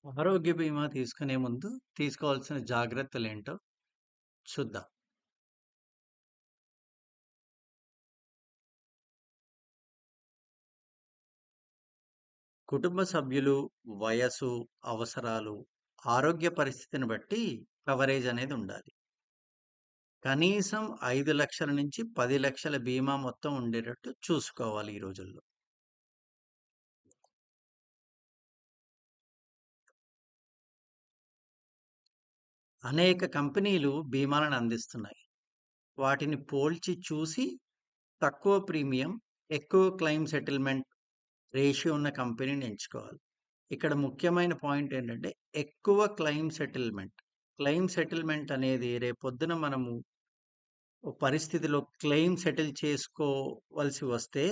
ఆరోగ్య బీమా తీసుకునే ముందు తీసుకోవాల్సిన జాగ్రత్తలేంటో చూద్దాం. కుటుంబ సభ్యులు, వయసు, అవసరాలు, ఆరోగ్య పరిస్థితిని బట్టి కవరేజ్ అనేది ఉండాలి. కనీసం 5,00,000 నుంచి 10,00,000 బీమా మొత్తం ఉండేటట్టు చూసుకోవాలి ఈ రోజుల్లో. అనేక కంపెనీలు బీమాలను అందిస్తున్నాయి. వాటిని పోల్చి చూసి తక్కువ ప్రీమియం, ఎక్కువ క్లెయిమ్ సెటిల్మెంట్ రేషియో ఉన్న కంపెనీని ఎంచుకోవాలి. ఇక్కడ ముఖ్యమైన పాయింట్ ఏంటంటే ఎక్కువ క్లెయిమ్ సెటిల్మెంట్. క్లెయిమ్ సెటిల్మెంట్ అనేది రేపొద్దున మనము ఓ పరిస్థితిలో క్లెయిమ్ సెటిల్ చేసుకోవాల్సి వస్తే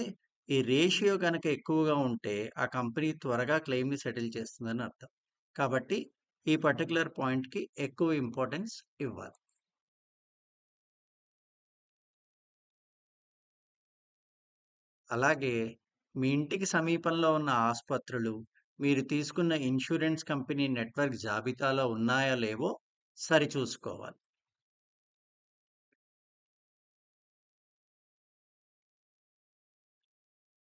ఈ రేషియో గనక ఎక్కువగా ఉంటే ఆ కంపెనీ త్వరగా క్లెయిమ్‌ని సెటిల్ చేస్తుందని అర్థం. కాబట్టి ఈ పర్టిక్యులర్ పాయింట్‌కి ఎక్కువ ఇంపార్టెన్స్ ఇవ్వాలి. అలాగే మీ ఇంటికి సమీపంలో ఉన్న ఆస్పత్రులు, మీరు తీసుకున్న ఇన్స్యూరెన్స్ కంపెనీ నెట్వర్క్ జాబితాలో ఉన్నాయో లేవో సరిచూసుకోవాలి.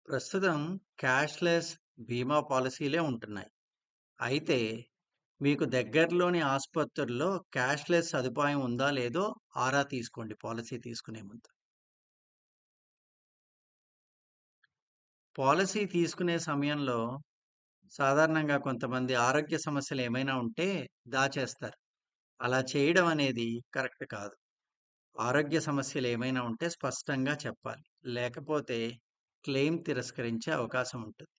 ప్రస్తుతం క్యాష్‌లెస్ బీమా పాలిసీలే ఉంటున్నాయి. అయితే మీకు దగ్గరలోని ఆస్పత్రుల్లో క్యాష్‌లెస్ సదుపాయం ఉందా లేదో ఆరా తీసుకోండి పాలిసీ తీసుకునే ముందు. పాలిసీ తీసుకునే సమయంలో సాధారణంగా కొంతమంది ఆరోగ్య సమస్యలు ఏమైనా ఉంటే దాచేస్తారు. అలా చేయడం అనేది కరెక్ట్ కాదు. ఆరోగ్య సమస్యలు ఏమైనా ఉంటే స్పష్టంగా చెప్పాలి. లేకపోతే క్లెయిమ్ తిరస్కరించే అవకాశం ఉంటుంది.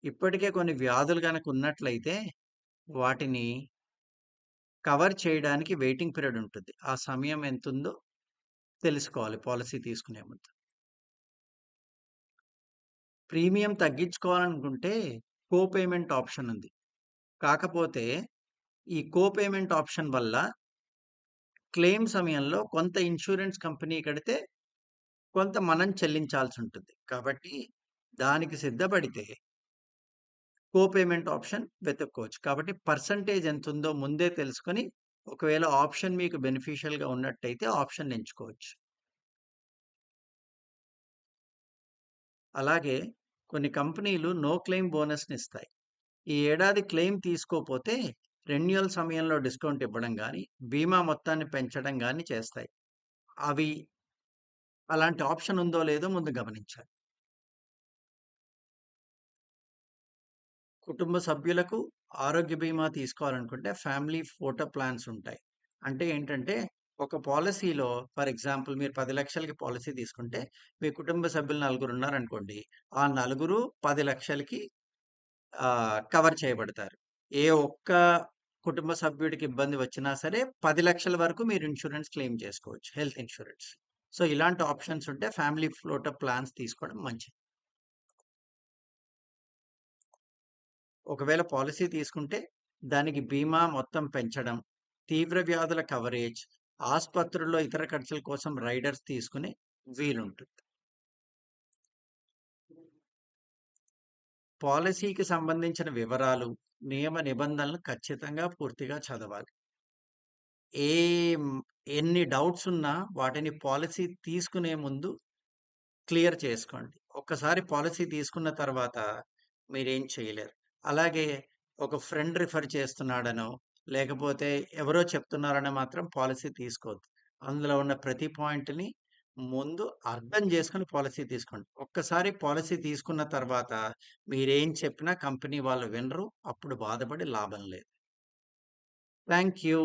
ఇప్పటికే కొన్ని వ్యాధులు గనక ఉన్నట్లయితే వాటిని కవర్ చేయడానికి వెయిటింగ్ పీరియడ్ ఉంటుంది. ఆ సమయం ఎంతుందో తెలుసుకోవాలి పాలిసీ తీసుకునే ముందు. ప్రీమియం తగ్గించుకోవాలనుకుంటే పేమెంట్ ఆప్షన్ ఉంది. కాకపోతే ఈ పేమెంట్ ఆప్షన్ వల్ల క్లెయిమ్ సమయంలో కొంత ఇన్స్యూరెన్స్ కంపెనీ కడితే కొంత మనం చెల్లించాల్సి ఉంటుంది. కాబట్టి దానికి సిద్ధపడితే పేమెంట్ ఆప్షన్ వెతుక్కోవచ్చు. కాబట్టి పర్సెంటేజ్ ఎంతుందో ముందే తెలుసుకొని ఒకవేళ ఆప్షన్ మీకు బెనిఫిషియల్‌గా ఉన్నట్టయితే ఆప్షన్ ఎంచుకోవచ్చు. అలాగే కొన్ని కంపెనీలు నో క్లెయిమ్ బోనస్‌ని ఇస్తాయి. ఈ ఏడాది క్లెయిమ్ తీసుకోపోతే రెన్యువల్ సమయంలో డిస్కౌంట్ ఇవ్వడం గానీ, బీమా మొత్తాన్ని పెంచడం గానీ చేస్తాయి. అవి అలాంటి ఆప్షన్ ఉందో లేదో ముందు గమనించాలి. కుటుంబ సభ్యులకు ఆరోగ్య బీమా తీసుకోవాలనుకుంటే ఫ్యామిలీ ఫోటో ప్లాన్స్ ఉంటాయి. అంటే ఏంటంటే ఒక పాలిసీలో ఫర్ ఎగ్జాంపుల్ మీరు 10,00,000కి పాలిసీ తీసుకుంటే మీ కుటుంబ సభ్యులు నలుగురు ఉన్నారనుకోండి. ఆ నలుగురు 10,00,000కి కవర్ చేయబడతారు. ఏ ఒక్క కుటుంబ సభ్యుడికి ఇబ్బంది వచ్చినా సరే 10,00,000 వరకు మీరు ఇన్స్యూరెన్స్ క్లెయిమ్ చేసుకోవచ్చు. Health insurance. సో, ఇలాంటి ఆప్షన్స్ ఉంటే ఫ్యామిలీ ఫ్లోటర్ ప్లాన్స్ తీసుకోవడం మంచిది. ఒకవేళ పాలిసీ తీసుకుంటే దానికి బీమా మొత్తం పెంచడం, తీవ్ర వ్యాధుల కవరేజ్, ఆస్పత్రుల్లో ఇతర ఖర్చుల కోసం రైడర్స్ తీసుకునే వీలుంటుంది. పాలిసీకి సంబంధించిన వివరాలు, నియమ నిబంధనలు ఖచ్చితంగా పూర్తిగా చదవాలి. ఏం ఎన్ని డౌట్స్ ఉన్నా వాటిని పాలిసీ తీసుకునే ముందు క్లియర్ చేసుకోండి. ఒక్కసారి పాలిసీ తీసుకున్న తర్వాత మీరేం చేయలేరు. అలాగే ఒక ఫ్రెండ్ రిఫర్ చేస్తున్నాడనో, లేకపోతే ఎవరో చెప్తున్నారనో మాత్రం పాలిసీ తీసుకోవద్దు. అందులో ఉన్న ప్రతి పాయింట్‌ని ముందు అర్థం చేసుకొని పాలిసీ తీసుకోండి. ఒక్కసారి పాలిసీ తీసుకున్న తర్వాత మీరేం చెప్పినా కంపెనీ వాళ్ళు వినరు. అప్పుడు బాధపడి లాభం లేదు. Thank you.